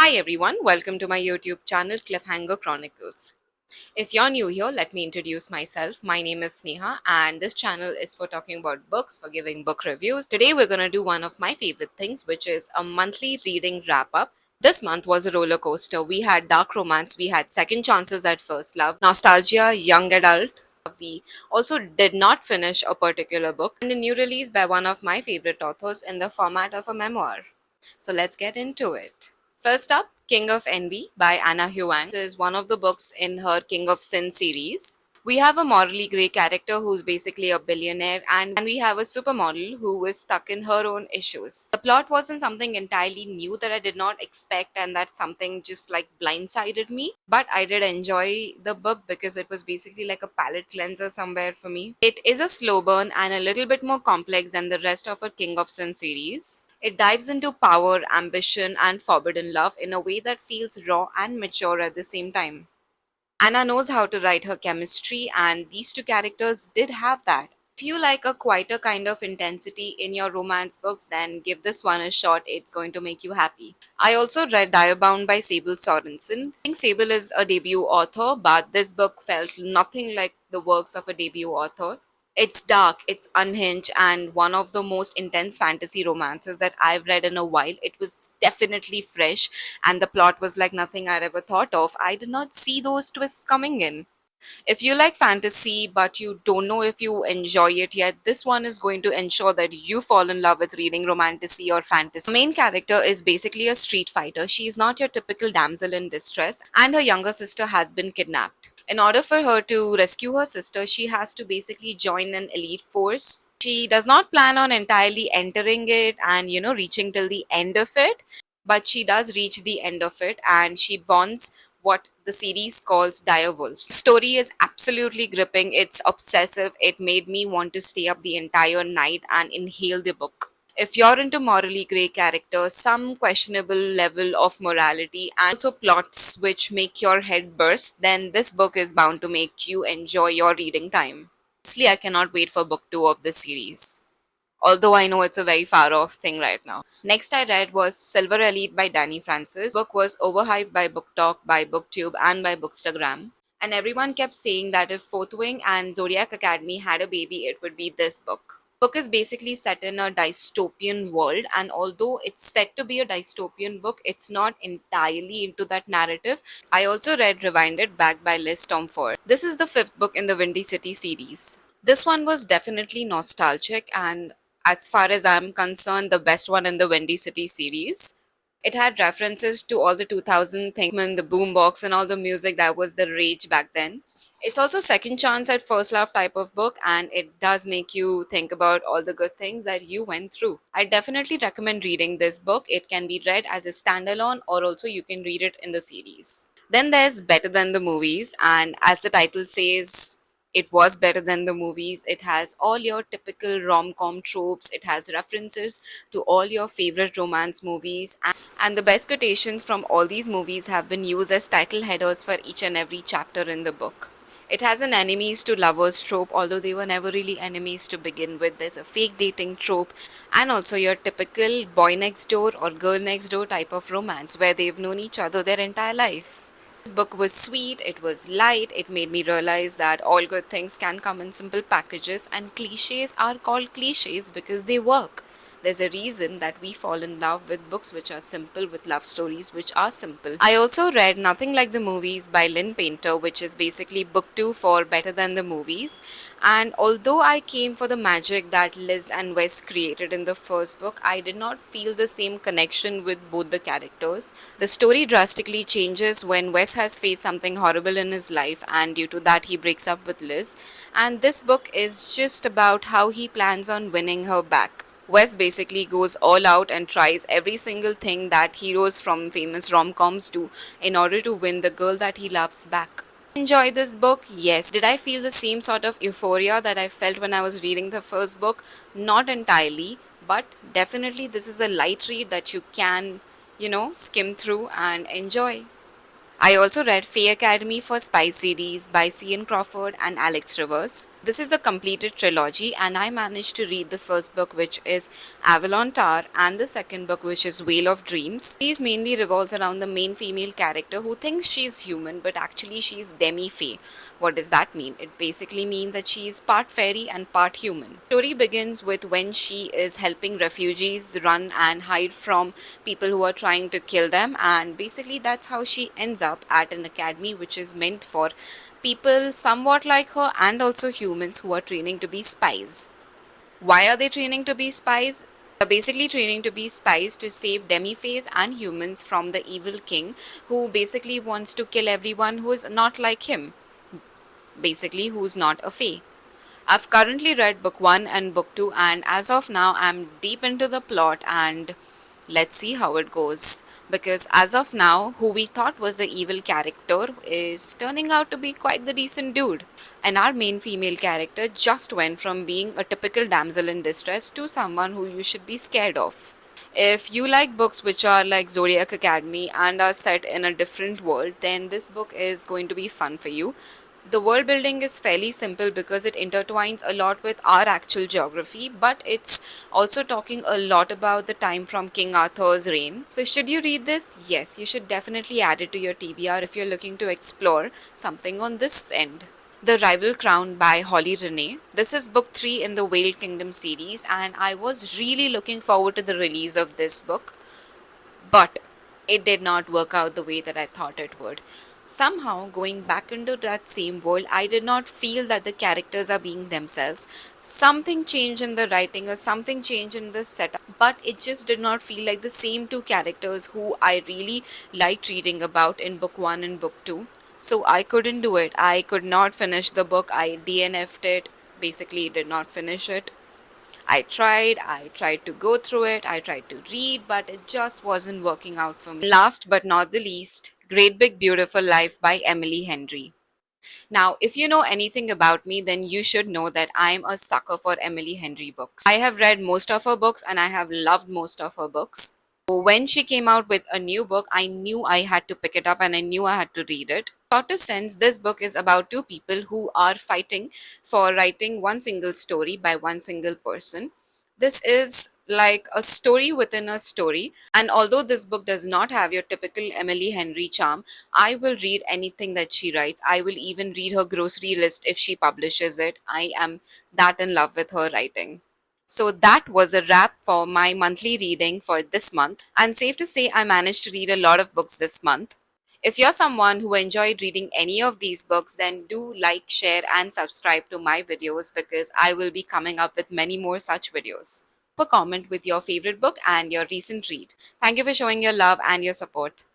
Hi everyone, welcome to my YouTube channel Cliffhanger Chronicles. If you're new here, let me introduce myself. My name is Sneha and this channel is for talking about books, for giving book reviews. Today we're going to do one of my favorite things, which is a monthly reading wrap up. This month was a roller coaster. We had dark romance, we had second chances at first love, nostalgia, young adult. We also did not finish a particular book and a new release by one of my favorite authors in the format of a memoir. So let's get into it. First up, King of Envy by Anna Huang. This is one of the books in her King of Sin series. We have a morally grey character who's basically a billionaire, and we have a supermodel who is stuck in her own issues. The plot wasn't something entirely new that I did not expect, and that something just like blindsided me. But I did enjoy the book because it was basically like a palate cleanser somewhere for me. It is a slow burn and a little bit more complex than the rest of her King of Sin series. It dives into power, ambition, and forbidden love in a way that feels raw and mature at the same time. Anna knows how to write her chemistry, and these two characters did have that. If you like a quieter kind of intensity in your romance books, then give this one a shot. It's going to make you happy. I also read Diabound by Sable Sorensen. I think Sable is a debut author, but this book felt nothing like the works of a debut author. It's dark, it's unhinged, and one of the most intense fantasy romances that I've read in a while. It was definitely fresh, and the plot was like nothing I'd ever thought of. I did not see those twists coming in. If you like fantasy but you don't know if you enjoy it yet, this one is going to ensure that you fall in love with reading romantasy or fantasy. The main character is basically a street fighter. She is not your typical damsel in distress, and her younger sister has been kidnapped. In order for her to rescue her sister, she has to basically join an elite force. She does not plan on entirely entering it and, reaching till the end of it, but she does reach the end of it and she bonds what the series calls dire wolves. The story is absolutely gripping, it's obsessive, it made me want to stay up the entire night and inhale the book. If you're into morally grey characters, some questionable level of morality, and also plots which make your head burst, then this book is bound to make you enjoy your reading time. Honestly, I cannot wait for book 2 of this series, although I know it's a very far off thing right now. Next I read was Silver Elite by Danny Francis. Book was overhyped by Book Talk, by BookTube, and by Bookstagram. And everyone kept saying that if Fourth Wing and Zodiac Academy had a baby, it would be this book. Book is basically set in a dystopian world, and although it's set to be a dystopian book, it's not entirely into that narrative. I also read Rewinded back by Liz Tomford. This is the fifth book in the Windy City series. This one was definitely nostalgic and, as far as I'm concerned, the best one in the Windy City series. It had references to all the 2000 things, the boombox, and all the music that was the rage back then. It's also second chance at first love type of book, and it does make you think about all the good things that you went through. I definitely recommend reading this book. It can be read as a standalone, or also you can read it in the series. Then there's Better Than the Movies, and as the title says, it was better than the movies. It has all your typical rom-com tropes. It has references to all your favorite romance movies. And the best quotations from all these movies have been used as title headers for each and every chapter in the book. It has an enemies to lovers trope, although they were never really enemies to begin with. There's a fake dating trope, and also your typical boy next door or girl next door type of romance where they've known each other their entire life. This book was sweet, it was light, it made me realize that all good things can come in simple packages, and cliches are called cliches because they work. There's a reason that we fall in love with books which are simple, with love stories which are simple. I also read Nothing Like the Movies by Lynn Painter, which is basically book 2 for Better Than the Movies. And although I came for the magic that Liz and Wes created in the first book, I did not feel the same connection with both the characters. The story drastically changes when Wes has faced something horrible in his life, and due to that, he breaks up with Liz. And this book is just about how he plans on winning her back. Wes basically goes all out and tries every single thing that heroes from famous rom-coms do in order to win the girl that he loves back. Enjoy this book? Yes. Did I feel the same sort of euphoria that I felt when I was reading the first book? Not entirely, but definitely this is a light read that you can, skim through and enjoy. I also read Fae Academy for Spy series by Cian Crawford and Alex Rivers. This is a completed trilogy, and I managed to read the first book, which is Avalon Tower, and the second book, which is Whale of Dreams. These mainly revolves around the main female character who thinks she's human, but actually she's demi-fae. What does that mean? It basically means that she's part fairy and part human. The story begins with when she is helping refugees run and hide from people who are trying to kill them, and basically that's how she ends up at an academy which is meant for people somewhat like her and also humans who are training to be spies. Why are they training to be spies? They're basically training to be spies to save demi-faes and humans from the evil king who basically wants to kill everyone who is not like him, basically who's not a fae. I've currently read book 1 and book 2, and as of now I'm deep into the plot, and let's see how it goes. Because as of now, who we thought was the evil character is turning out to be quite the decent dude. And our main female character just went from being a typical damsel in distress to someone who you should be scared of. If you like books which are like Zodiac Academy and are set in a different world, then this book is going to be fun for you. The world building is fairly simple because it intertwines a lot with our actual geography, but it's also talking a lot about the time from King Arthur's reign. So, should you read this? Yes, you should definitely add it to your TBR if you're looking to explore something on this end. The Rival Crown by Holly Renee. This is book 3 in the Whale Kingdom series, and I was really looking forward to the release of this book, but it did not work out the way that I thought it would. Somehow, going back into that same world, I did not feel that the characters are being themselves. Something changed in the writing or something changed in the setup, but it just did not feel like the same two characters who I really liked reading about in book 1 and book 2. So I couldn't do it. I could not finish the book. I DNF'd it. Basically, did not finish it. I tried to go through it, I tried to read, but it just wasn't working out for me. Last but not the least, Great Big Beautiful Life by Emily Henry. Now, if you know anything about me, then you should know that I'm a sucker for Emily Henry books. I have read most of her books and I have loved most of her books. So when she came out with a new book, I knew I had to pick it up and I knew I had to read it. Shorter sense, this book is about two people who are fighting for writing one single story by one single person. This is like a story within a story, and although this book does not have your typical Emily Henry charm, I will read anything that she writes. I will even read her grocery list if she publishes it. I am that in love with her writing. So that was a wrap for my monthly reading for this month. And safe to say, I managed to read a lot of books this month. If you're someone who enjoyed reading any of these books, then do like, share, and subscribe to my videos because I will be coming up with many more such videos. Leave a comment with your favorite book and your recent read. Thank you for showing your love and your support.